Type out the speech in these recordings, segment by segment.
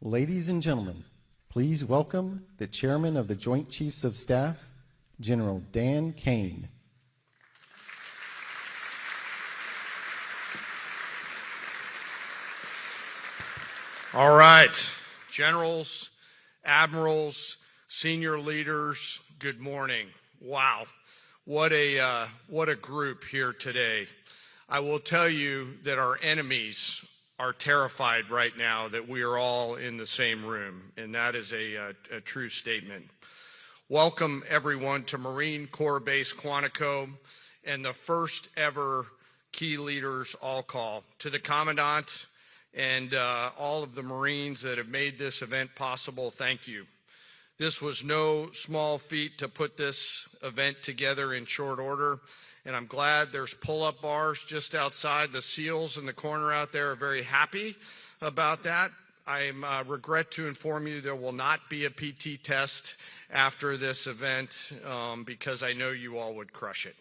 Ladies and gentlemen, please welcome the Chairman of the Joint Chiefs of Staff, General Dan Kane. All right, generals, admirals, senior leaders, good morning. Wow, what a group here today. I will tell you that our enemies are terrified right now that we are all in the same room, and that is a true statement. Welcome everyone to Marine Corps Base Quantico and the first ever Key Leaders All Call. To the Commandant and all of the Marines that have made this event possible, thank you. This was no small feat to put this event together in short order, and I'm glad there's pull-up bars just outside. The SEALs in the corner out there are very happy about that. I regret to inform you there will not be a PT test after this event because I know you all would crush it.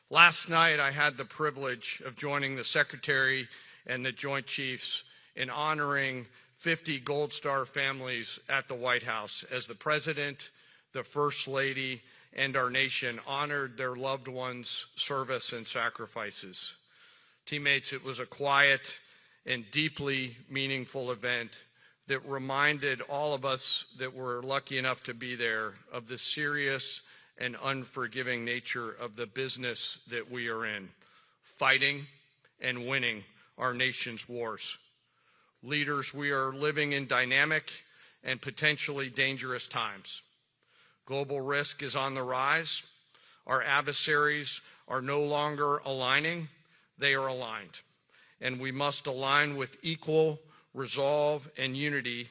Last night I had the privilege of joining the Secretary and the Joint Chiefs in honoring 50 Gold Star families at the White House as the President, the First Lady, and our nation honored their loved ones' service and sacrifices. Teammates, it was a quiet and deeply meaningful event that reminded all of us that were lucky enough to be there of the serious and unforgiving nature of the business that we are in, fighting and winning our nation's wars. Leaders, we are living in dynamic and potentially dangerous times. Global risk is on the rise. Our adversaries are no longer aligning, they are aligned. And we must align with equal resolve and unity.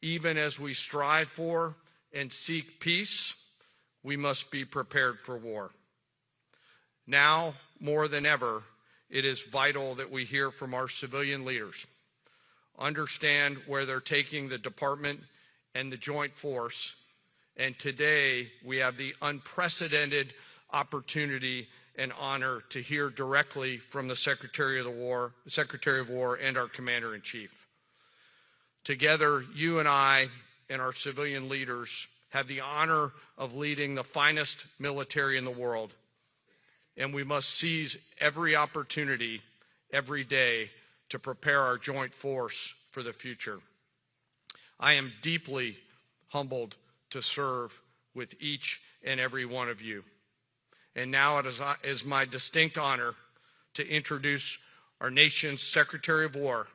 Even as we strive for and seek peace, we must be prepared for war. Now, more than ever, it is vital that we hear from our civilian leaders, understand where they're taking the department and the joint force. And today we have the unprecedented opportunity and honor to hear directly from the Secretary of War and our Commander-in-Chief. Together, you and I and our civilian leaders have the honor of leading the finest military in the world. And we must seize every opportunity every day to prepare our joint force for the future. I am deeply humbled to serve with each and every one of you. And now it is my distinct honor to introduce our nation's Secretary of War,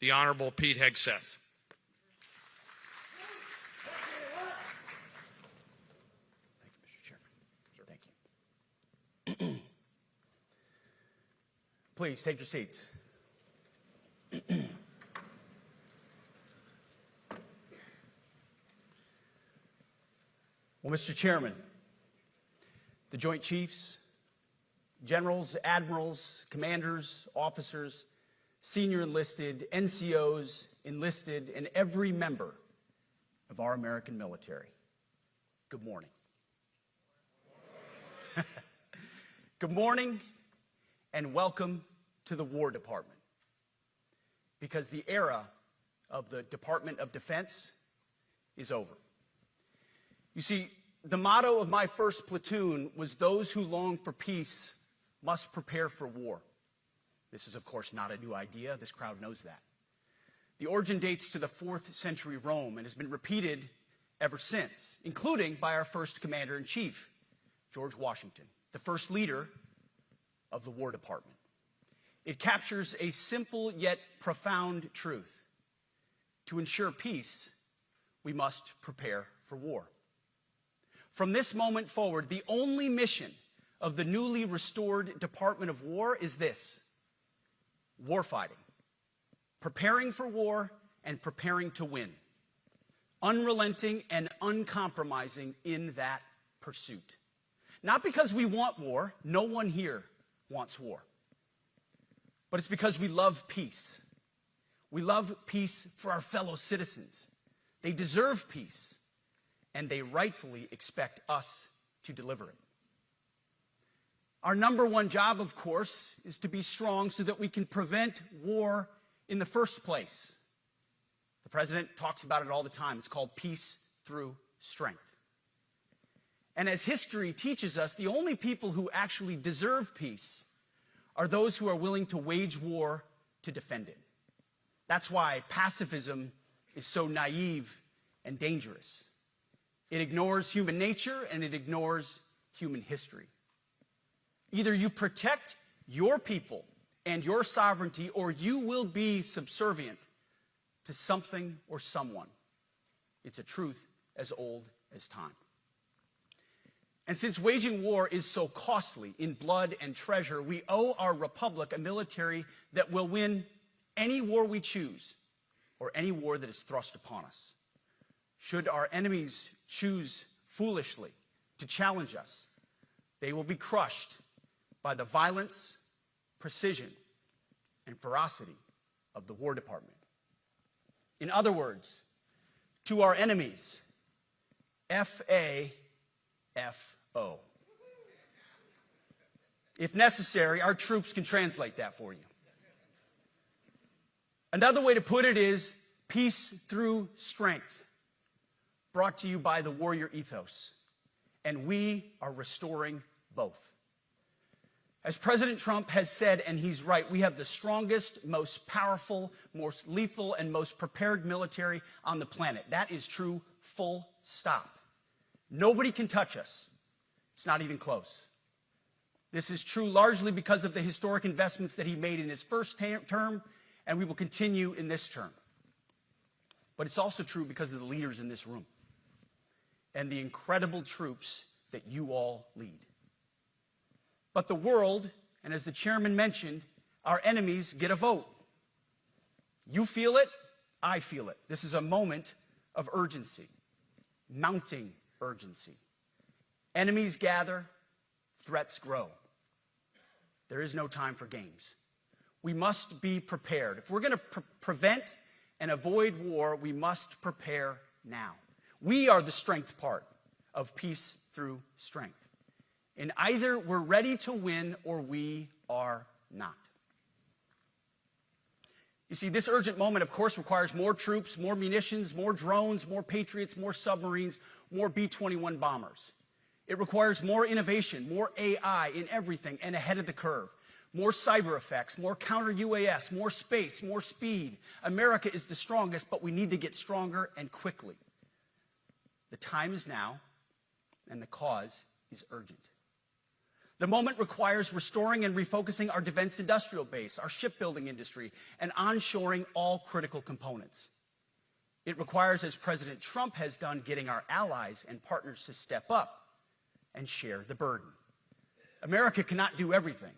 the Honorable Pete Hegseth. Thank you, Mr. Chairman. Thank you. Please take your seats. Well, Mr. Chairman, the Joint Chiefs, generals, admirals, commanders, officers, senior enlisted, NCOs, enlisted, and every member of our American military, good morning. Good morning and welcome to the War Department, because the era of the Department of Defense is over. You see, the motto of my first platoon was, "Those who long for peace must prepare for war." This is, of course, not a new idea. This crowd knows that. The origin dates to the 4th century Rome and has been repeated ever since, including by our first Commander-in-Chief, George Washington, the first leader of the War Department. It captures a simple yet profound truth. To ensure peace, we must prepare for war. From this moment forward, the only mission of the newly restored Department of War is this: warfighting, preparing for war and preparing to win, unrelenting and uncompromising in that pursuit. Not because we want war, no one here wants war, but it's because we love peace. We love peace for our fellow citizens. They deserve peace, and they rightfully expect us to deliver it. Our number one job, of course, is to be strong so that we can prevent war in the first place. The president talks about it all the time. It's called peace through strength. And as history teaches us, the only people who actually deserve peace are those who are willing to wage war to defend it. That's why pacifism is so naive and dangerous. It ignores human nature and it ignores human history. Either you protect your people and your sovereignty, or you will be subservient to something or someone. It's a truth as old as time. And since waging war is so costly in blood and treasure, we owe our republic a military that will win any war we choose or any war that is thrust upon us. Should our enemies choose foolishly to challenge us, they will be crushed by the violence, precision, and ferocity of the War Department. In other words, to our enemies, F-A-F-O. If necessary, our troops can translate that for you. Another way to put it is peace through strength, brought to you by the warrior ethos. And we are restoring both. As President Trump has said, and he's right, we have the strongest, most powerful, most lethal, and most prepared military on the planet. That is true, full stop. Nobody can touch us. It's not even close. This is true largely because of the historic investments that he made in his first term, and we will continue in this term. But it's also true because of the leaders in this room and the incredible troops that you all lead. But the world, and as the chairman mentioned, our enemies get a vote. You feel it, I feel it. This is a moment of urgency, mounting urgency. Enemies gather, threats grow. There is no time for games. We must be prepared. If we're going to prevent and avoid war, we must prepare now. We are the strength part of peace through strength. And either we're ready to win or we are not. You see, this urgent moment, of course, requires more troops, more munitions, more drones, more Patriots, more submarines, more B-21 bombers. It requires more innovation, more AI in everything and ahead of the curve. More cyber effects, more counter-UAS, more space, more speed. America is the strongest, but we need to get stronger and quickly. The time is now, and the cause is urgent. The moment requires restoring and refocusing our defense industrial base, our shipbuilding industry, and onshoring all critical components. It requires, as President Trump has done, getting our allies and partners to step up and share the burden. America cannot do everything.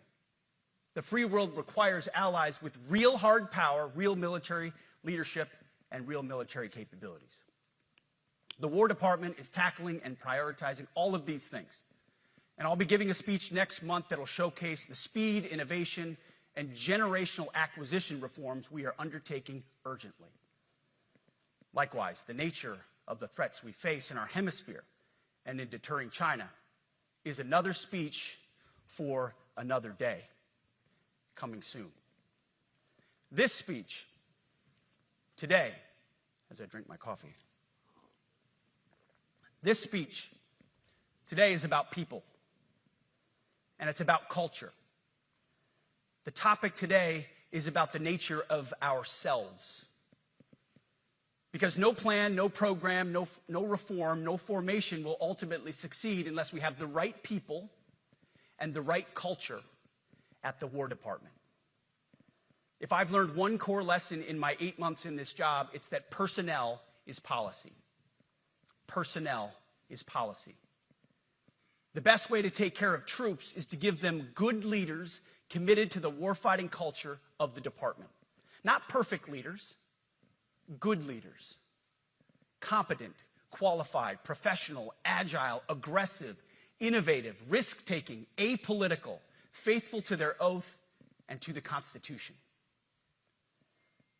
The free world requires allies with real hard power, real military leadership, and real military capabilities. The War Department is tackling and prioritizing all of these things. And I'll be giving a speech next month that will showcase the speed, innovation, and generational acquisition reforms we are undertaking urgently. Likewise, the nature of the threats we face in our hemisphere and in deterring China is another speech for another day, coming soon. This speech today, as I drink my coffee, this speech today is about people. And it's about culture. The topic today is about the nature of ourselves. Because no plan, no program, no reform, no formation will ultimately succeed unless we have the right people and the right culture at the War Department. If I've learned one core lesson in my 8 months in this job, it's that personnel is policy. Personnel is policy. The best way to take care of troops is to give them good leaders committed to the warfighting culture of the department. Not perfect leaders, good leaders. Competent, qualified, professional, agile, aggressive, innovative, risk-taking, apolitical, faithful to their oath and to the Constitution.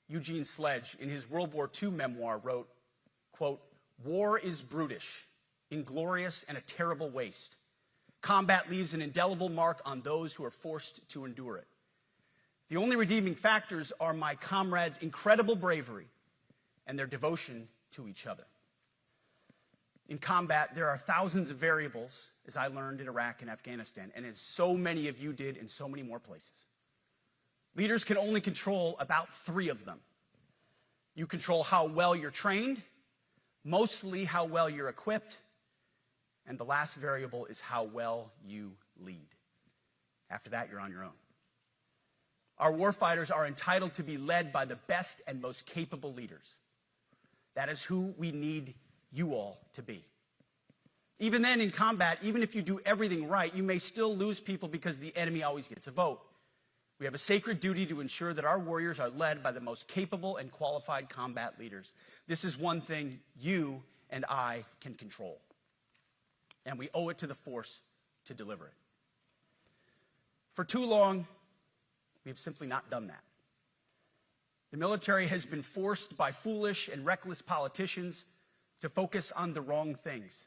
Eugene Sledge, in his World War II memoir, wrote, quote, "War is brutish, inglorious, and a terrible waste. Combat leaves an indelible mark on those who are forced to endure it. The only redeeming factors are my comrades' incredible bravery and their devotion to each other. In combat, there are thousands of variables, as I learned in Iraq and Afghanistan, and as so many of you did in so many more places. Leaders can only control about 3 of them. You control how well you're trained, mostly how well you're equipped, and the last variable is how well you lead. After that, you're on your own. Our warfighters are entitled to be led by the best and most capable leaders. That is who we need you all to be. Even then, in combat, even if you do everything right, you may still lose people because the enemy always gets a vote. We have a sacred duty to ensure that our warriors are led by the most capable and qualified combat leaders. This is one thing you and I can control, and we owe it to the force to deliver it. For too long, we have simply not done that. The military has been forced by foolish and reckless politicians to focus on the wrong things.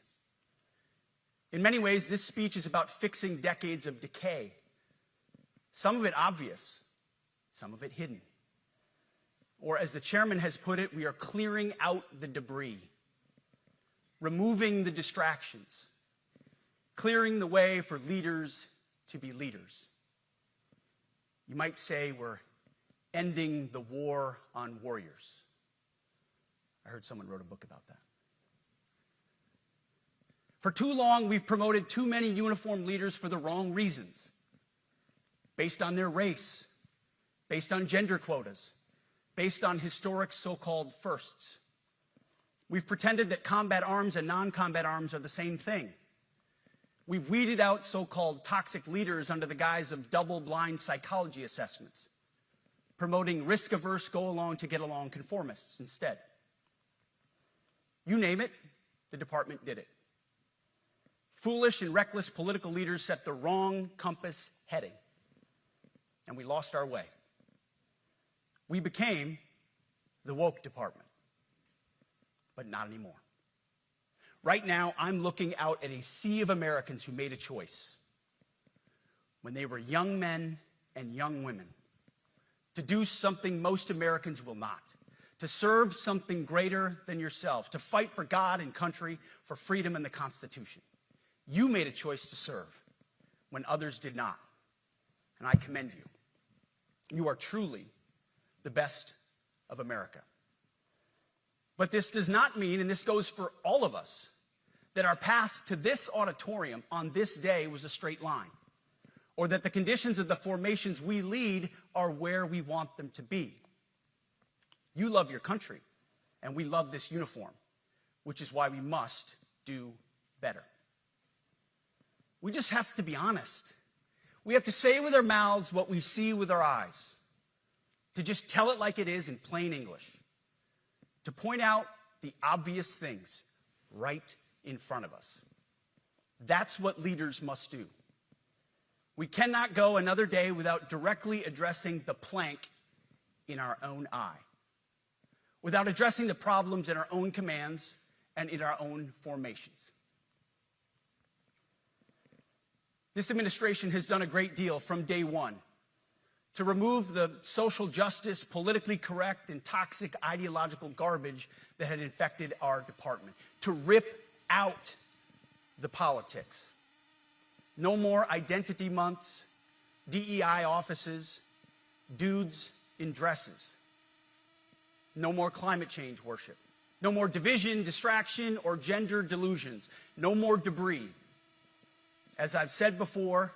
In many ways, this speech is about fixing decades of decay. Some of it obvious, some of it hidden. Or as the chairman has put it, we are clearing out the debris, removing the distractions, clearing the way for leaders to be leaders. You might say we're ending the war on warriors. I heard someone wrote a book about that. For too long, we've promoted too many uniformed leaders for the wrong reasons, based on their race, based on gender quotas, based on historic so-called firsts. We've pretended that combat arms and non-combat arms are the same thing. We've weeded out so-called toxic leaders under the guise of double-blind psychology assessments, promoting risk-averse, go-along-to-get-along conformists instead. You name it, the department did it. Foolish and reckless political leaders set the wrong compass heading, and we lost our way. We became the woke department, but not anymore. Right now, I'm looking out at a sea of Americans who made a choice when they were young men and young women to do something most Americans will not, to serve something greater than yourselves, to fight for God and country, for freedom and the Constitution. You made a choice to serve when others did not, and I commend you. You are truly the best of America. But this does not mean, and this goes for all of us, that our path to this auditorium on this day was a straight line, or that the conditions of the formations we lead are where we want them to be. You love your country, and we love this uniform, which is why we must do better. We just have to be honest. We have to say with our mouths what we see with our eyes, to just tell it like it is in plain English, to point out the obvious things right in front of us. That's what leaders must do. We cannot go another day without directly addressing the plank in our own eye, without addressing the problems in our own commands and in our own formations. This administration has done a great deal from day one to remove the social justice, politically correct, and toxic ideological garbage that had infected our department, to rip out the politics. No more identity months, DEI offices, dudes in dresses. No more climate change worship. No more division, distraction, or gender delusions. No more debris. As I've said before,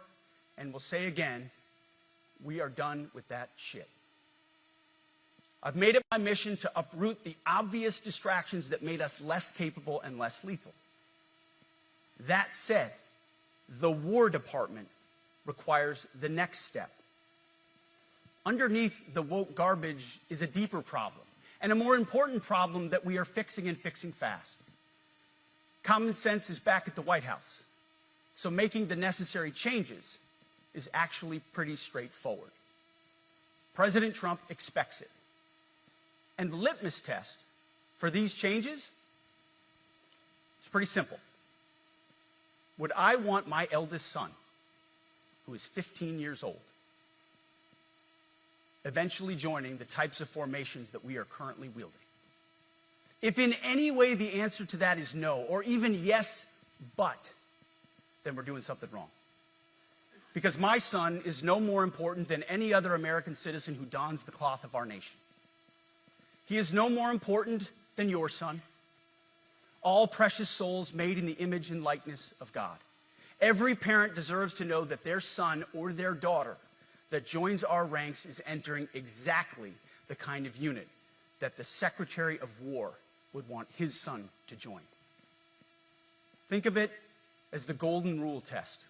and will say again, we are done with that shit. I've made it my mission to uproot the obvious distractions that made us less capable and less lethal. That said, the War Department requires the next step. Underneath the woke garbage is a deeper problem, and a more important problem that we are fixing and fixing fast. Common sense is back at the White House, so making the necessary changes is actually pretty straightforward. President Trump expects it. And the litmus test for these changes is pretty simple. Would I want my eldest son, who is 15 years old, eventually joining the types of formations that we are currently wielding? If in any way the answer to that is no, or even yes, but, then we're doing something wrong. Because my son is no more important than any other American citizen who dons the cloth of our nation. He is no more important than your son. All precious souls made in the image and likeness of God. Every parent deserves to know that their son or their daughter that joins our ranks is entering exactly the kind of unit that the Secretary of War would want his son to join. Think of it as the golden rule test.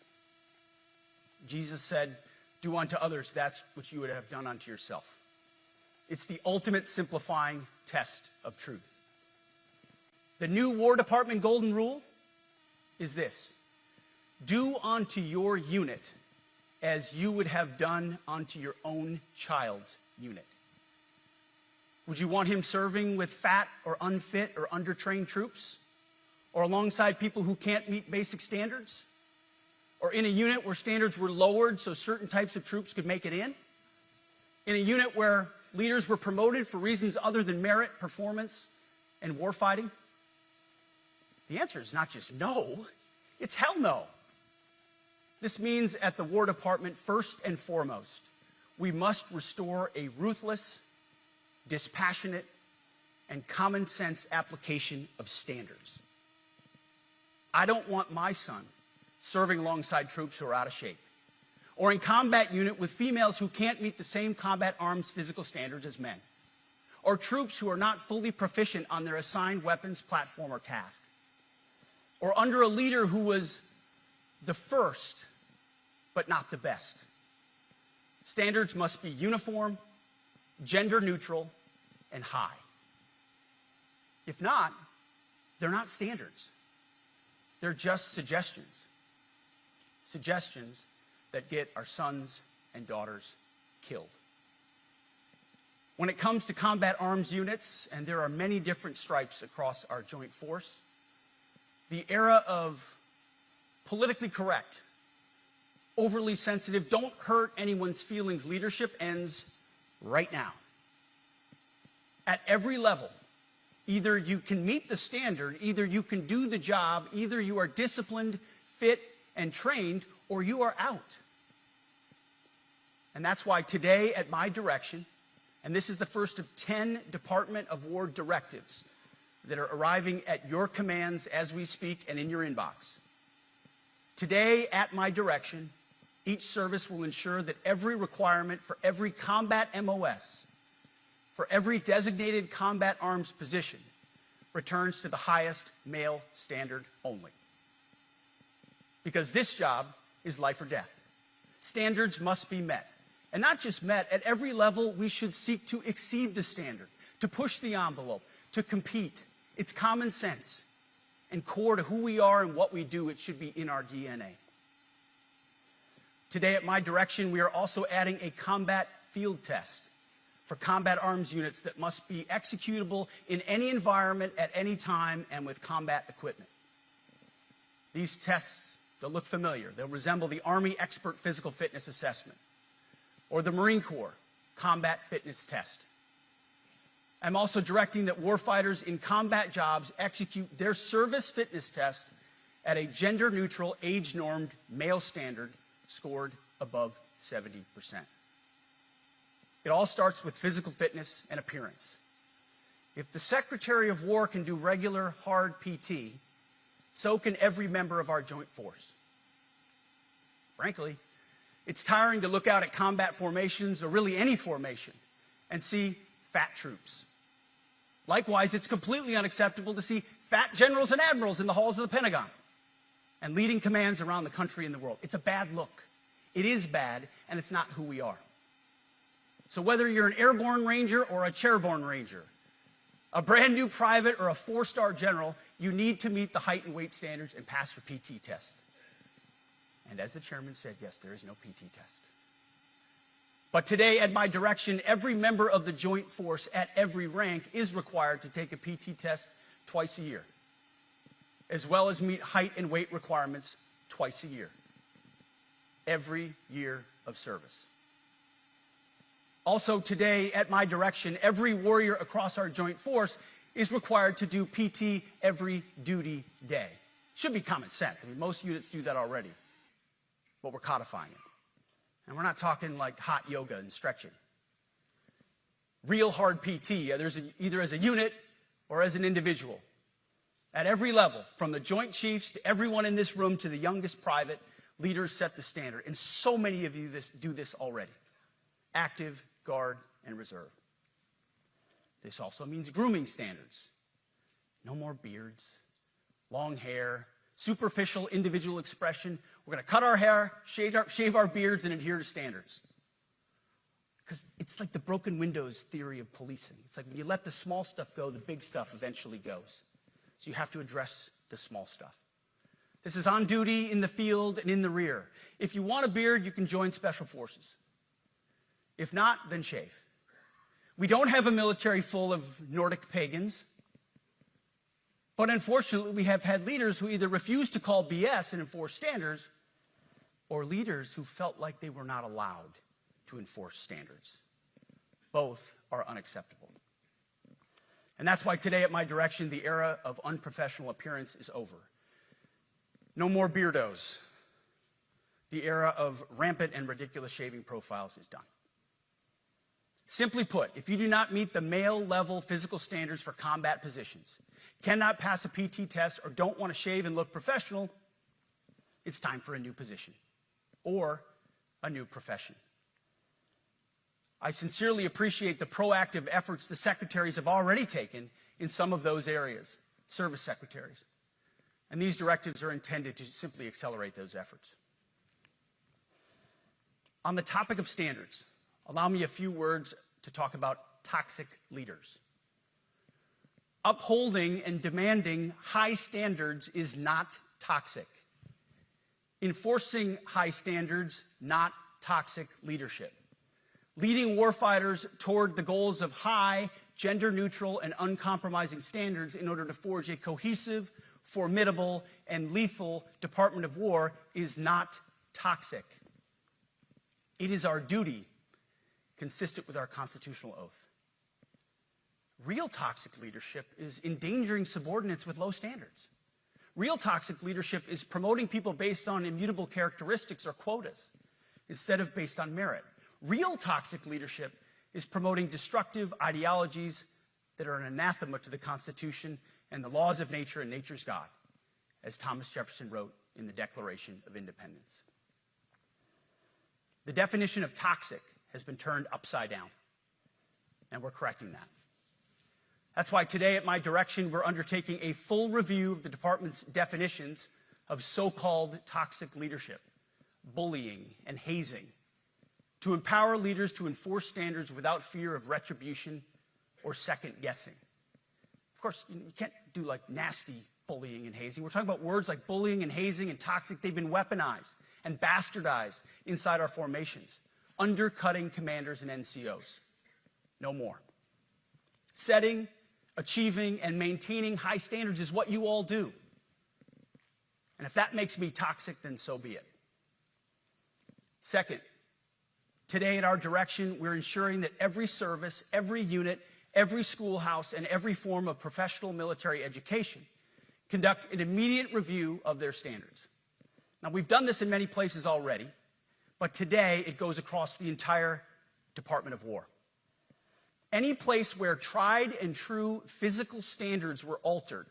Jesus said, "Do unto others that which you would have done unto yourself." It's the ultimate simplifying test of truth. The new War Department golden rule is this: do unto your unit as you would have done unto your own child's unit. Would you want him serving with fat or unfit or undertrained troops? Or alongside people who can't meet basic standards? Or in a unit where standards were lowered so certain types of troops could make it in? In a unit where leaders were promoted for reasons other than merit, performance, and warfighting? The answer is not just no, it's hell no. This means at the War Department, first and foremost, we must restore a ruthless, dispassionate, and common sense application of standards. I don't want my son serving alongside troops who are out of shape, or in combat unit with females who can't meet the same combat arms physical standards as men, or troops who are not fully proficient on their assigned weapons, platform, or task, or under a leader who was the first, but not the best. Standards must be uniform, gender neutral, and high. If not, they're not standards. They're just suggestions. Suggestions that get our sons and daughters killed. When it comes to combat arms units, and there are many different stripes across our joint force, the era of politically correct, overly sensitive, don't hurt anyone's feelings leadership ends right now. At every level, either you can meet the standard, either you can do the job, either you are disciplined, fit, and trained, or you are out. And that's why today, at my direction, and this is the first of 10 Department of War directives that are arriving at your commands as we speak and in your inbox. Today, at my direction, each service will ensure that every requirement for every combat MOS, for every designated combat arms position, returns to the highest male standard only. Because this job is life or death. Standards must be met. And not just met, at every level we should seek to exceed the standard, to push the envelope, to compete. It's common sense and core to who we are and what we do. It should be in our DNA. Today at my direction, we are also adding a combat field test for combat arms units that must be executable in any environment at any time and with combat equipment. These tests, they'll look familiar. They'll resemble the Army Expert Physical Fitness Assessment or the Marine Corps Combat Fitness Test. I'm also directing that warfighters in combat jobs execute their service fitness test at a gender-neutral, age-normed male standard scored above 70%. It all starts with physical fitness and appearance. If the Secretary of War can do regular, hard PT, so can every member of our joint force. Frankly, it's tiring to look out at combat formations, or really any formation, and see fat troops. Likewise, it's completely unacceptable to see fat generals and admirals in the halls of the Pentagon and leading commands around the country and the world. It's a bad look. It is bad, and it's not who we are. So whether you're an airborne ranger or a chairborne ranger, a brand new private or a 4-star general, you need to meet the height and weight standards and pass your PT test. And as the chairman said, yes, there is no PT test. But today, at my direction, every member of the joint force at every rank is required to take a PT test twice a year, as well as meet height and weight requirements twice a year, every year of service. Also today, at my direction, every warrior across our joint force is required to do PT every duty day. Should be common sense. I mean, most units do that already, but we're codifying it. And we're not talking like hot yoga and stretching. Real hard PT, either as a unit or as an individual. At every level, from the Joint Chiefs to everyone in this room to the youngest private, leaders set the standard. And so many of you do this already. Active, Guard, and Reserve. This also means grooming standards. No more beards, long hair, superficial individual expression. We're going to cut our hair, shave our beards, and adhere to standards. Because it's like the broken windows theory of policing. It's like when you let the small stuff go, the big stuff eventually goes. So you have to address the small stuff. This is on duty, in the field, and in the rear. If you want a beard, you can join Special Forces. If not, then shave. We don't have a military full of Nordic pagans. But unfortunately, we have had leaders who either refuse to call BS and enforce standards, or leaders who felt like they were not allowed to enforce standards. Both are unacceptable. And that's why today, at my direction, the era of unprofessional appearance is over. No more beardos. The era of rampant and ridiculous shaving profiles is done. Simply put, if you do not meet the male-level physical standards for combat positions, cannot pass a PT test, or don't want to shave and look professional, it's time for a new position or a new profession. I sincerely appreciate the proactive efforts the secretaries have already taken in some of those areas, service secretaries. And these directives are intended to simply accelerate those efforts. On the topic of standards, allow me a few words to talk about toxic leaders. Upholding and demanding high standards is not toxic. Enforcing high standards, not toxic leadership. Leading warfighters toward the goals of high, gender-neutral, and uncompromising standards in order to forge a cohesive, formidable, and lethal Department of War is not toxic. It is our duty, consistent with our constitutional oath. Real toxic leadership is endangering subordinates with low standards. Real toxic leadership is promoting people based on immutable characteristics or quotas instead of based on merit. Real toxic leadership is promoting destructive ideologies that are an anathema to the Constitution and the laws of nature and nature's God, as Thomas Jefferson wrote in the Declaration of Independence. The definition of toxic has been turned upside down, and we're correcting that. That's why today, at my direction, we're undertaking a full review of the department's definitions of so-called toxic leadership, bullying, and hazing, to empower leaders to enforce standards without fear of retribution or second-guessing. Of course, you can't do like nasty bullying and hazing. We're talking about words like bullying and hazing and toxic. They've been weaponized and bastardized inside our formations, undercutting commanders and NCOs. No more. Setting, achieving, and maintaining high standards is what you all do. And if that makes me toxic, then so be it. Second, today at our direction, we're ensuring that every service, every unit, every schoolhouse, and every form of professional military education conduct an immediate review of their standards. Now, we've done this in many places already, but today it goes across the entire Department of War. Any place where tried and true physical standards were altered,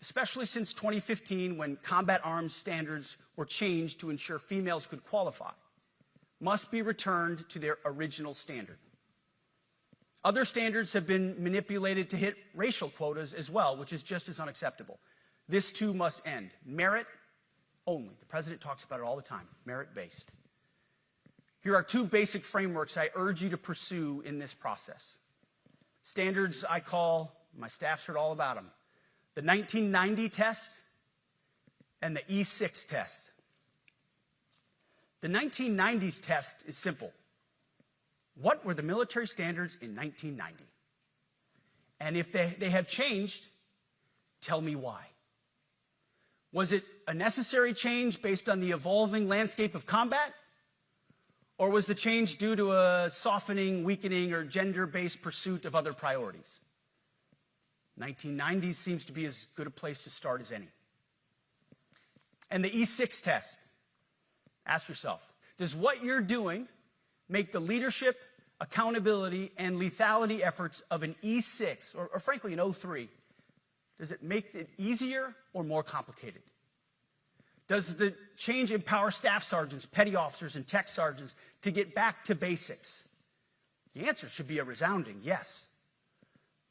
especially since 2015 when combat arms standards were changed to ensure females could qualify, must be returned to their original standard. Other standards have been manipulated to hit racial quotas as well, which is just as unacceptable. This too must end. Merit only. The president talks about it all the time, merit-based. Here are two basic frameworks I urge you to pursue in this process. Standards I call, my staff's heard all about them, the 1990 test and the E6 test. The 1990s test is simple. What were the military standards in 1990? And if they have changed, tell me why. Was it a necessary change based on the evolving landscape of combat? Or was the change due to a softening, weakening, or gender-based pursuit of other priorities? 1990s seems to be as good a place to start as any. And the E6 test. Ask yourself, does what you're doing make the leadership, accountability, and lethality efforts of an E6, or frankly an O3, does it make it easier or more complicated? Does the change empower staff sergeants, petty officers, and tech sergeants to get back to basics? The answer should be a resounding yes.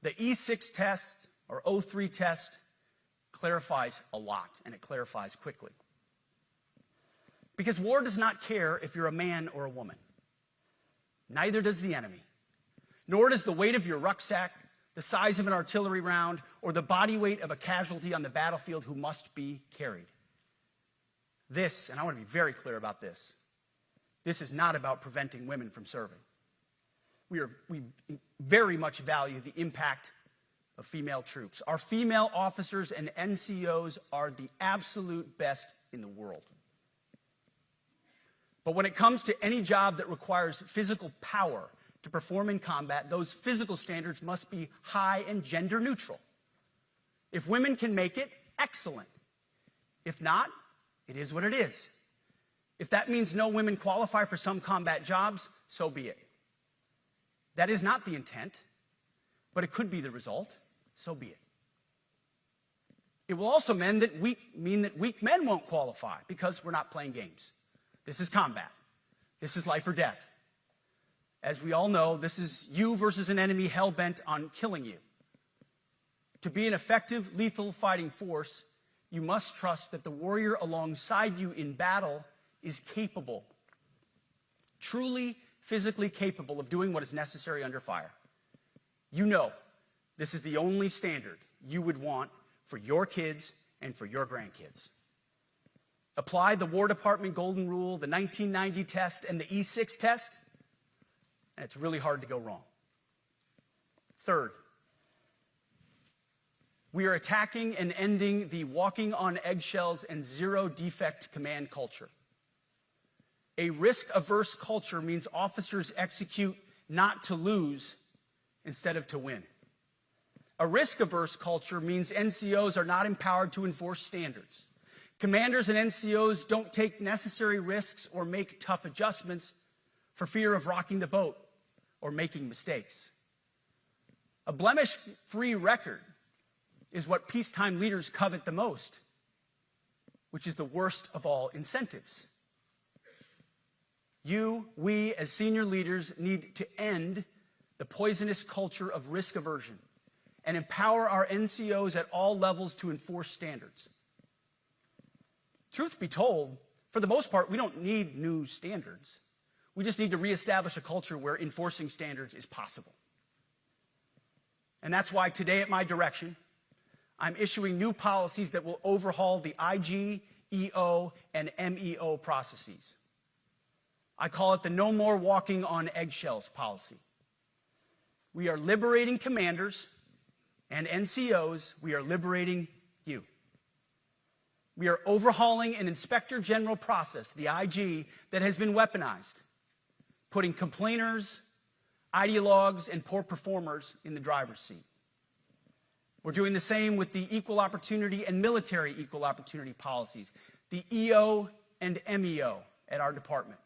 The E6 test, or O3 test, clarifies a lot, and it clarifies quickly. Because war does not care if you're a man or a woman. Neither does the enemy. Nor does the weight of your rucksack, the size of an artillery round, or the body weight of a casualty on the battlefield who must be carried. This, and I want to be very clear about this, this is not about preventing women from serving. We very much value the impact of female troops. Our female officers and NCOs are the absolute best in the world. But when it comes to any job that requires physical power to perform in combat, those physical standards must be high and gender neutral. If women can make it, excellent. If not, it is what it is. If that means no women qualify for some combat jobs, so be it. That is not the intent, but it could be the result, so be it. It will also mean that weak men won't qualify because we're not playing games. This is combat. This is life or death. As we all know, this is you versus an enemy hell-bent on killing you. To be an effective, lethal fighting force, you must trust that the warrior alongside you in battle is capable, truly physically capable of doing what is necessary under fire. You know this is the only standard you would want for your kids and for your grandkids. Apply the War Department Golden Rule, the 1990 test, and the E6 test, and it's really hard to go wrong. Third, we are attacking and ending the walking on eggshells and zero-defect command culture. A risk-averse culture means officers execute not to lose instead of to win. A risk-averse culture means NCOs are not empowered to enforce standards. Commanders and NCOs don't take necessary risks or make tough adjustments for fear of rocking the boat or making mistakes. A blemish-free record is what peacetime leaders covet the most, which is the worst of all incentives. We, as senior leaders, need to end the poisonous culture of risk aversion and empower our NCOs at all levels to enforce standards. Truth be told, for the most part, we don't need new standards. We just need to reestablish a culture where enforcing standards is possible. And that's why today, at my direction, I'm issuing new policies that will overhaul the IG, EO, and MEO processes. I call it the No More Walking on Eggshells policy. We are liberating commanders and NCOs. We are liberating you. We are overhauling an inspector general process, the IG, that has been weaponized, putting complainers, ideologues, and poor performers in the driver's seat. We're doing the same with the equal opportunity and military equal opportunity policies, the EO and MEO at our department.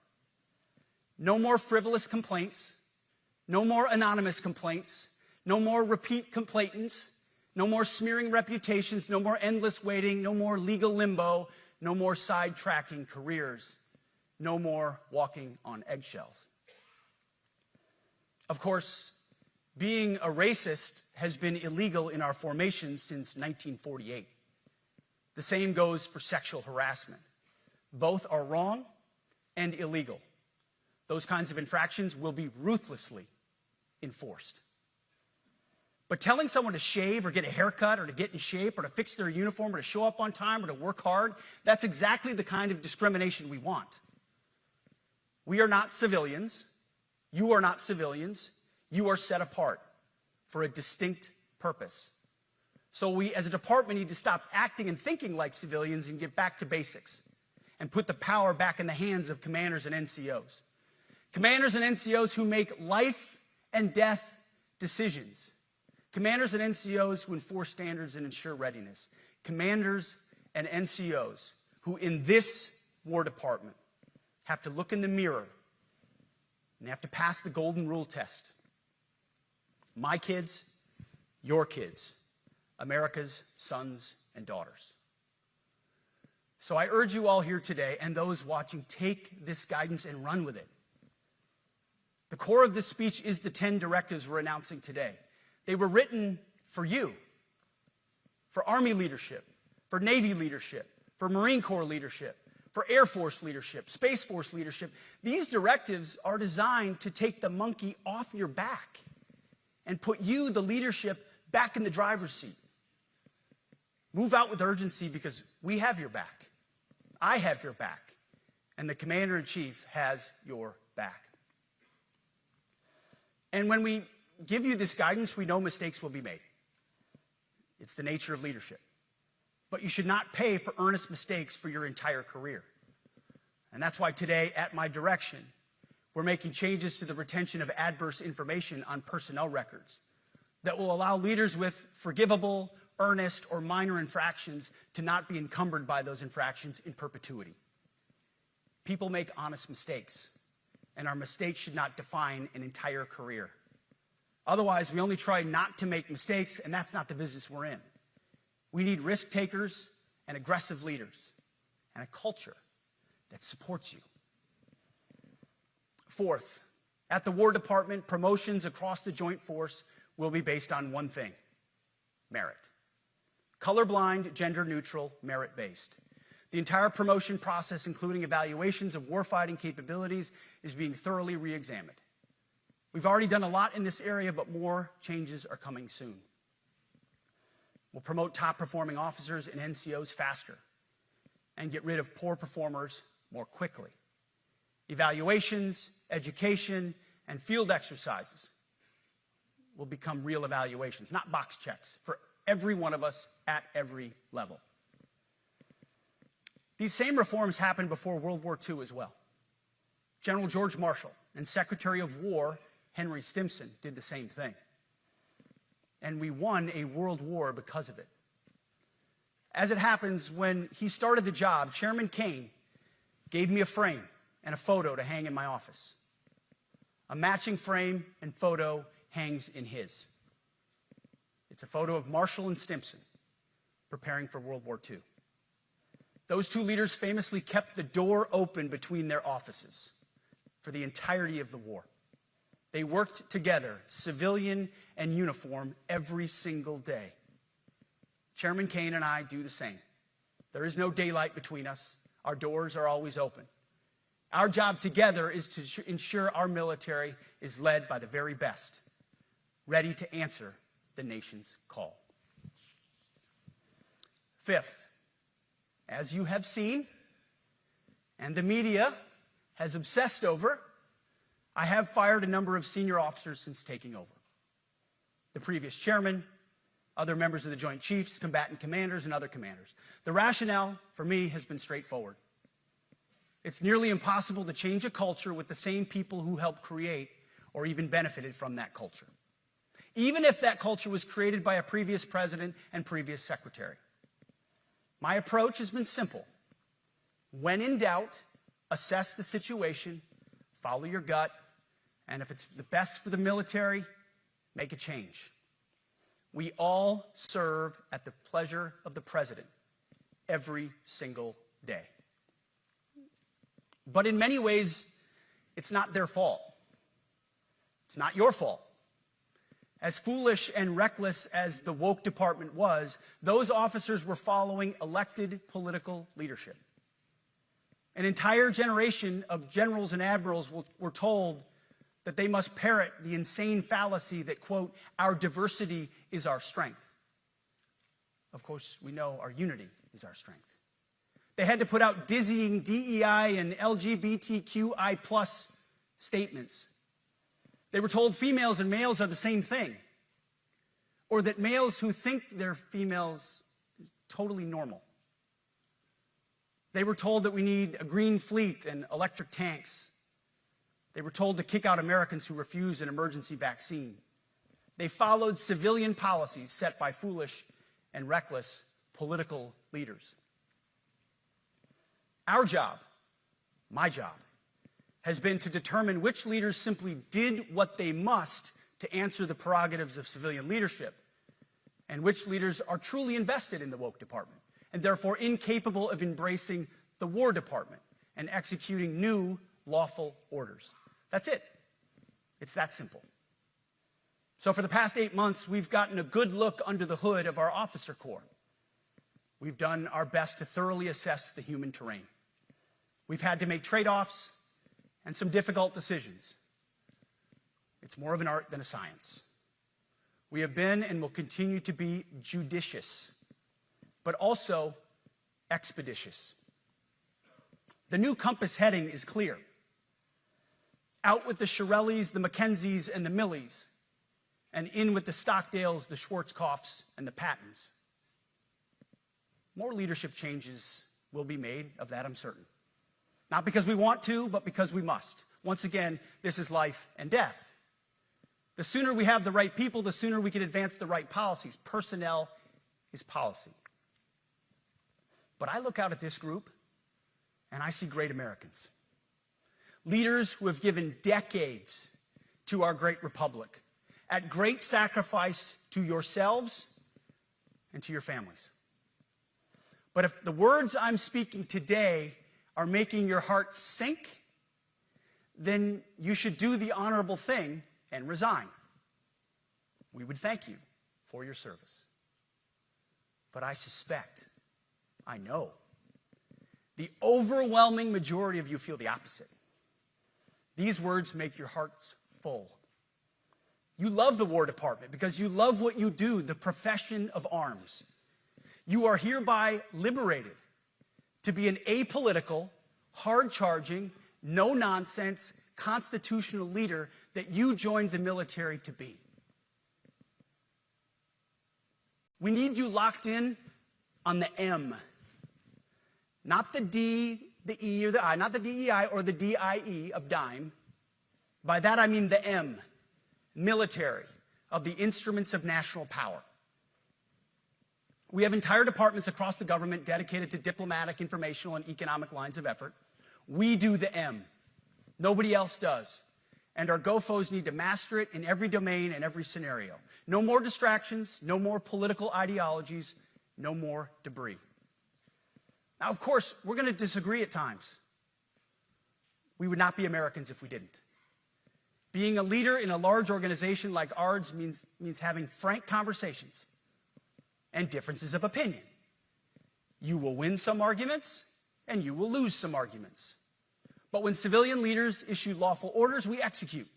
No more frivolous complaints, no more anonymous complaints, no more repeat complainants, no more smearing reputations, no more endless waiting, no more legal limbo, no more sidetracking careers, no more walking on eggshells. Of course, being a racist has been illegal in our formation since 1948. The same goes for sexual harassment. Both are wrong and illegal. Those kinds of infractions will be ruthlessly enforced. But telling someone to shave or get a haircut or to get in shape or to fix their uniform or to show up on time or to work hard, that's exactly the kind of discrimination we want. We are not civilians. You are not civilians. You are set apart for a distinct purpose. So we, as a department, need to stop acting and thinking like civilians and get back to basics and put the power back in the hands of commanders and NCOs. Commanders and NCOs who make life and death decisions. Commanders and NCOs who enforce standards and ensure readiness. Commanders and NCOs who in this War Department have to look in the mirror and they have to pass the golden rule test. My kids, your kids, America's sons and daughters. So I urge you all here today and those watching, take this guidance and run with it. The core of this speech is the 10 directives we're announcing today. They were written for you, for Army leadership, for Navy leadership, for Marine Corps leadership, for Air Force leadership, Space Force leadership. These directives are designed to take the monkey off your back and put you, the leadership, back in the driver's seat. Move out with urgency because we have your back. I have your back. And the Commander-in-Chief has your back. And when we give you this guidance, we know mistakes will be made. It's the nature of leadership. But you should not pay for earnest mistakes for your entire career. And that's why today, at my direction, we're making changes to the retention of adverse information on personnel records that will allow leaders with forgivable, earnest, or minor infractions to not be encumbered by those infractions in perpetuity. People make honest mistakes, and our mistakes should not define an entire career. Otherwise, we only try not to make mistakes, and that's not the business we're in. We need risk takers and aggressive leaders and a culture that supports you. Fourth, at the War Department, promotions across the Joint Force will be based on one thing: merit. Colorblind, gender-neutral, merit-based. The entire promotion process, including evaluations of warfighting capabilities, is being thoroughly re-examined. We've already done a lot in this area, but more changes are coming soon. We'll promote top-performing officers and NCOs faster and get rid of poor performers more quickly. Evaluations, education, and field exercises will become real evaluations, not box checks, for every one of us at every level. These same reforms happened before World War II as well. General George Marshall and Secretary of War Henry Stimson did the same thing. And we won a world war because of it. As it happens, when he started the job, Chairman Kane gave me a frame and a photo to hang in my office. A matching frame and photo hangs in his. It's a photo of Marshall and Stimson preparing for World War II. Those two leaders famously kept the door open between their offices for the entirety of the war. They worked together, civilian and uniform, every single day. Chairman Kane and I do the same. There is no daylight between us. Our doors are always open. Our job together is to ensure our military is led by the very best, ready to answer the nation's call. Fifth, as you have seen, and the media has obsessed over, I have fired a number of senior officers since taking over. The previous chairman, other members of the Joint Chiefs, combatant commanders, and other commanders. The rationale for me has been straightforward. It's nearly impossible to change a culture with the same people who helped create or even benefited from that culture, even if that culture was created by a previous president and previous secretary. My approach has been simple. When in doubt, assess the situation, follow your gut, and if it's the best for the military, make a change. We all serve at the pleasure of the president every single day. But in many ways, it's not their fault. It's not your fault. As foolish and reckless as the woke department was, those officers were following elected political leadership. An entire generation of generals and admirals were told that they must parrot the insane fallacy that, quote, our diversity is our strength. Of course, we know our unity is our strength. They had to put out dizzying DEI and LGBTQI+ statements. They were told females and males are the same thing, or that males who think they're females is totally normal. They were told that we need a green fleet and electric tanks. They were told to kick out Americans who refuse an emergency vaccine. They followed civilian policies set by foolish and reckless political leaders. Our job, my job, has been to determine which leaders simply did what they must to answer the prerogatives of civilian leadership, and which leaders are truly invested in the woke department, and therefore incapable of embracing the War Department and executing new lawful orders. That's it. It's that simple. So for the past 8 months, we've gotten a good look under the hood of our officer corps. We've done our best to thoroughly assess the human terrain. We've had to make trade-offs and some difficult decisions. It's more of an art than a science. We have been and will continue to be judicious, but also expeditious. The new compass heading is clear. Out with the Shirellis, the Mackenzies, and the Millies, and in with the Stockdales, the Schwarzkopfs, and the Pattons. More leadership changes will be made, of that I'm certain. Not because we want to, but because we must. Once again, this is life and death. The sooner we have the right people, the sooner we can advance the right policies. Personnel is policy. But I look out at this group, and I see great Americans. Leaders who have given decades to our great republic, at great sacrifice to yourselves and to your families. But if the words I'm speaking today are making your heart sink, then you should do the honorable thing and resign. We would thank you for your service. But I suspect, I know, the overwhelming majority of you feel the opposite. These words make your hearts full. You love the War Department because you love what you do, the profession of arms. You are hereby liberated to be an apolitical, hard-charging, no-nonsense, constitutional leader that you joined the military to be. We need you locked in on the M, not the D, the E, or the I, not the DEI or the DIE of dime. By that I mean the M, military, of the instruments of national power. We have entire departments across the government dedicated to diplomatic, informational, and economic lines of effort. We do the M. Nobody else does. And our GOFOs need to master it in every domain and every scenario. No more distractions, no more political ideologies, no more debris. Now, of course, we're going to disagree at times. We would not be Americans if we didn't. Being a leader in a large organization like ours means having frank conversations and differences of opinion. You will win some arguments, and you will lose some arguments. But when civilian leaders issue lawful orders, we execute.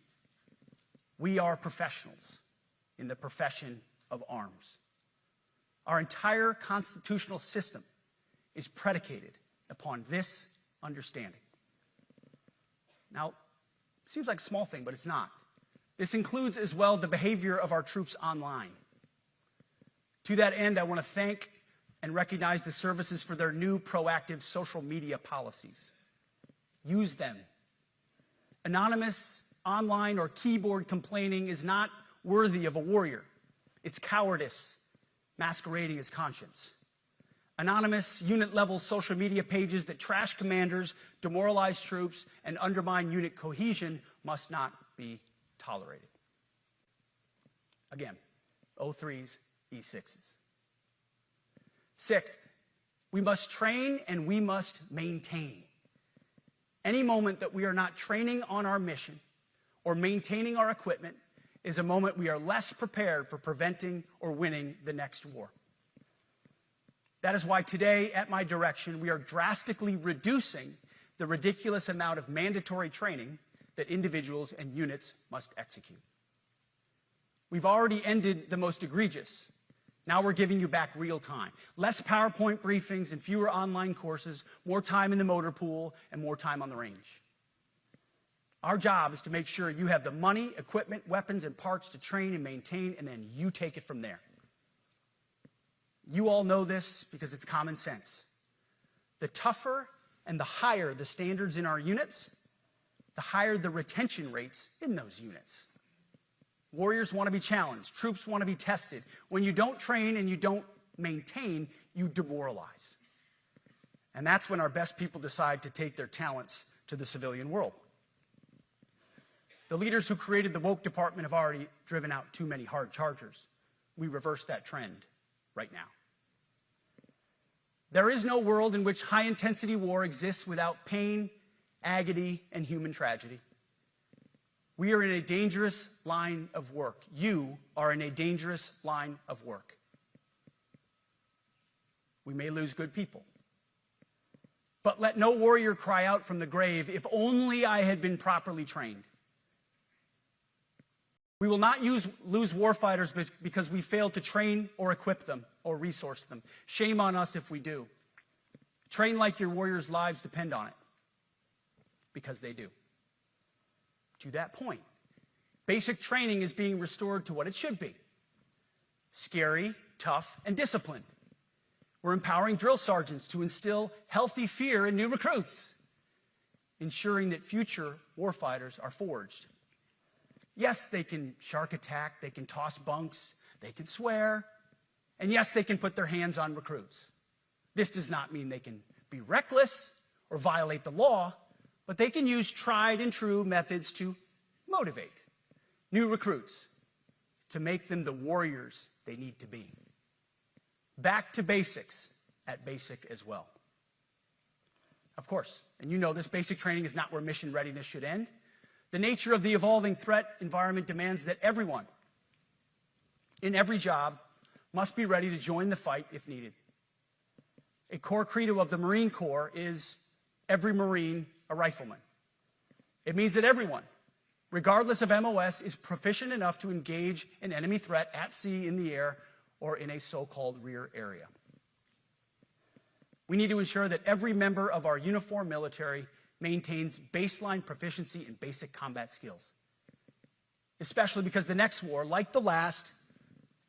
We are professionals in the profession of arms. Our entire constitutional system is predicated upon this understanding. Now, it seems like a small thing, but it's not. This includes as well the behavior of our troops online. To that end, I want to thank and recognize the services for their new proactive social media policies. Use them. Anonymous, online, or keyboard complaining is not worthy of a warrior. It's cowardice masquerading as conscience. Anonymous, unit-level social media pages that trash commanders, demoralize troops, and undermine unit cohesion must not be tolerated. Again, O3s, E6s. Sixth, we must train and we must maintain. Any moment that we are not training on our mission or maintaining our equipment is a moment we are less prepared for preventing or winning the next war. That is why today, at my direction, we are drastically reducing the ridiculous amount of mandatory training that individuals and units must execute. We've already ended the most egregious. Now we're giving you back real time. Less PowerPoint briefings and fewer online courses, more time in the motor pool, and more time on the range. Our job is to make sure you have the money, equipment, weapons, and parts to train and maintain, and then you take it from there. You all know this because it's common sense. The tougher and the higher the standards in our units, the higher the retention rates in those units. Warriors want to be challenged. Troops want to be tested. When you don't train and you don't maintain, you demoralize. And that's when our best people decide to take their talents to the civilian world. The leaders who created the woke department have already driven out too many hard chargers. We reverse that trend right now. There is no world in which high-intensity war exists without pain, agony, and human tragedy. We are in a dangerous line of work. You are in a dangerous line of work. We may lose good people. But let no warrior cry out from the grave, "If only I had been properly trained." We will not lose warfighters because we failed to train or equip them or resource them. Shame on us if we do. Train like your warriors' lives depend on it, because they do. To that point, basic training is being restored to what it should be: scary, tough, and disciplined. We're empowering drill sergeants to instill healthy fear in new recruits, ensuring that future warfighters are forged. Yes, they can shark attack, they can toss bunks, they can swear, and yes, they can put their hands on recruits. This does not mean they can be reckless or violate the law, but they can use tried and true methods to motivate new recruits, to make them the warriors they need to be. Back to basics at basic as well. Of course, and you know this, basic training is not where mission readiness should end. The nature of the evolving threat environment demands that everyone, in every job, must be ready to join the fight if needed. A core credo of the Marine Corps is every Marine a rifleman. It means that everyone, regardless of MOS, is proficient enough to engage an enemy threat at sea, in the air, or in a so-called rear area. We need to ensure that every member of our uniformed military maintains baseline proficiency in basic combat skills, especially because the next war, like the last,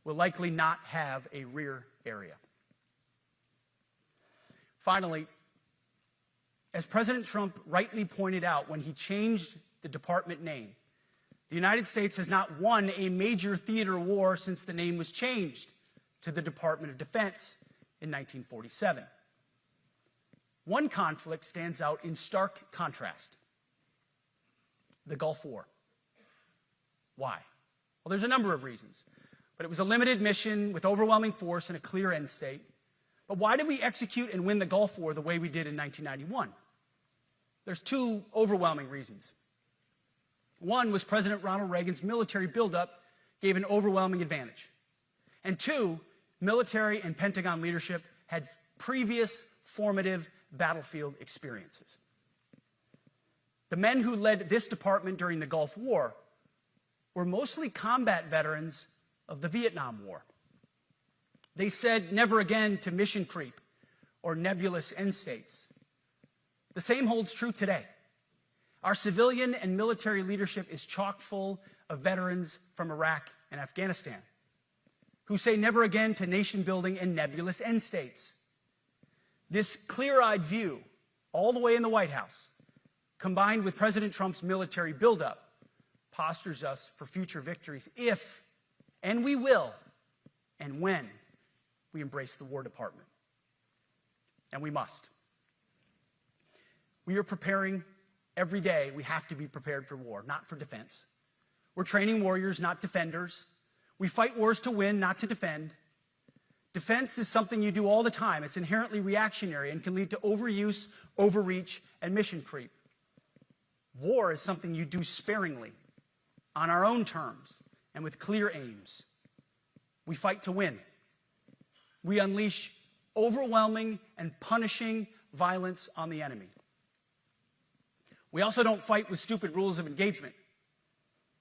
will likely not have a rear area. Finally, as President Trump rightly pointed out when he changed the department name, the United States has not won a major theater war since the name was changed to the Department of Defense in 1947. One conflict stands out in stark contrast: the Gulf War. Why? Well, there's a number of reasons, but it was a limited mission with overwhelming force and a clear end state. But why did we execute and win the Gulf War the way we did in 1991? There's two overwhelming reasons. One was President Ronald Reagan's military buildup gave an overwhelming advantage. And two, military and Pentagon leadership had previous formative battlefield experiences. The men who led this department during the Gulf War were mostly combat veterans of the Vietnam War. They said never again to mission creep or nebulous end states. The same holds true today. Our civilian and military leadership is chock full of veterans from Iraq and Afghanistan who say never again to nation building and nebulous end states. This clear-eyed view, all the way in the White House, combined with President Trump's military buildup, postures us for future victories if, and we will, and when we embrace the War Department. And we must. We are preparing every day. We have to be prepared for war, not for defense. We're training warriors, not defenders. We fight wars to win, not to defend. Defense is something you do all the time. It's inherently reactionary and can lead to overuse, overreach, and mission creep. War is something you do sparingly, on our own terms, and with clear aims. We fight to win. We unleash overwhelming and punishing violence on the enemy. We also don't fight with stupid rules of engagement.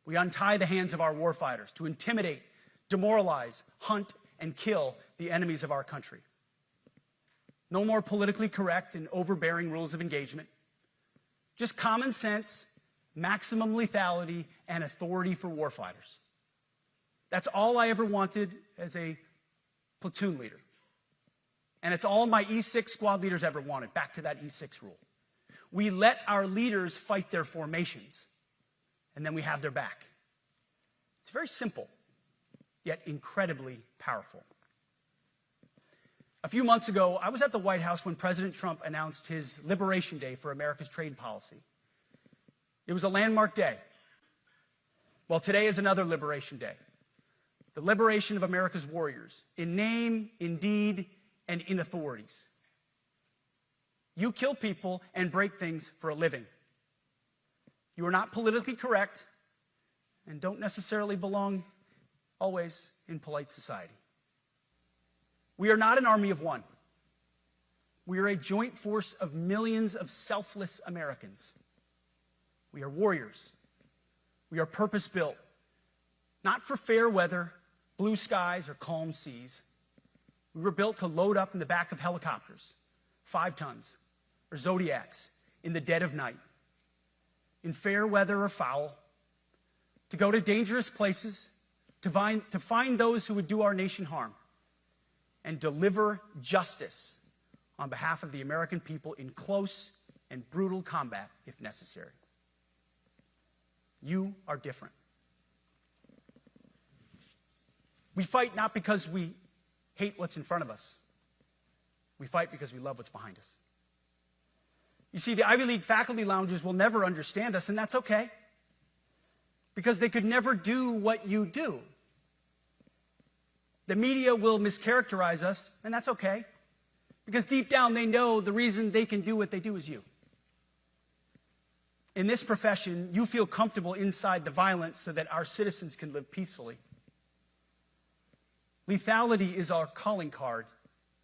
We untie the hands of our warfighters to intimidate, demoralize, hunt, and kill the enemies of our country. No more politically correct and overbearing rules of engagement. Just common sense, maximum lethality, and authority for warfighters. That's all I ever wanted as a platoon leader. And it's all my E6 squad leaders ever wanted, back to that E6 rule. We let our leaders fight their formations, and then we have their back. It's very simple, yet incredibly powerful. A few months ago, I was at the White House when President Trump announced his Liberation Day for America's trade policy. It was a landmark day. Well, today is another Liberation Day. The liberation of America's warriors, in name, in deed, and in authorities. You kill people and break things for a living. You are not politically correct and don't necessarily belong always in polite society. We are not an army of one. We are a joint force of millions of selfless Americans. We are warriors. We are purpose-built, not for fair weather, blue skies, or calm seas. We were built to load up in the back of helicopters, 5 tons, or Zodiacs, in the dead of night, in fair weather or foul, to go to dangerous places, to find those who would do our nation harm, and deliver justice on behalf of the American people in close and brutal combat if necessary. You are different. We fight not because we hate what's in front of us. We fight because we love what's behind us. You see, the Ivy League faculty lounges will never understand us, and that's okay, because they could never do what you do. The media will mischaracterize us, and that's okay, because deep down they know the reason they can do what they do is you. In this profession, you feel comfortable inside the violence so that our citizens can live peacefully. Lethality is our calling card,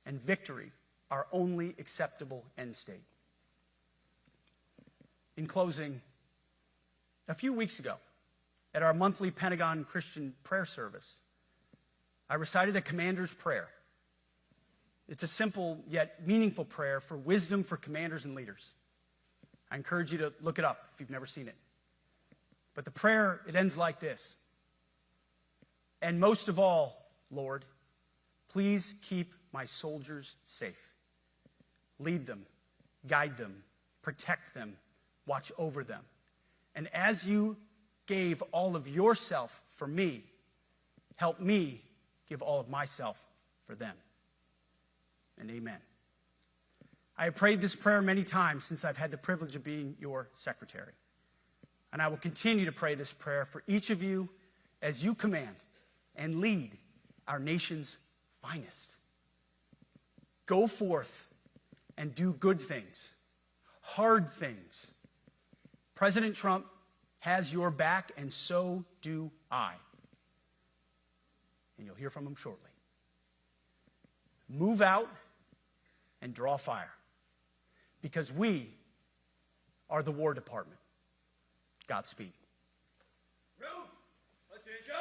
and victory our only acceptable end state. In closing, a few weeks ago, at our monthly Pentagon Christian prayer service, I recited a commander's prayer. It's a simple yet meaningful prayer for wisdom for commanders and leaders. I encourage you to look it up if you've never seen it. But the prayer, it ends like this. And most of all, Lord, please keep my soldiers safe. Lead them, guide them, protect them, watch over them. And as you gave all of yourself for me, help me give all of myself for them. And amen. I have prayed this prayer many times since I've had the privilege of being your secretary. And I will continue to pray this prayer for each of you as you command and lead our nation's finest. Go forth and do good things, hard things. President Trump has your back, and so do I. And you'll hear from him shortly. Move out and draw fire, because we are the War Department. Godspeed. Room, attention.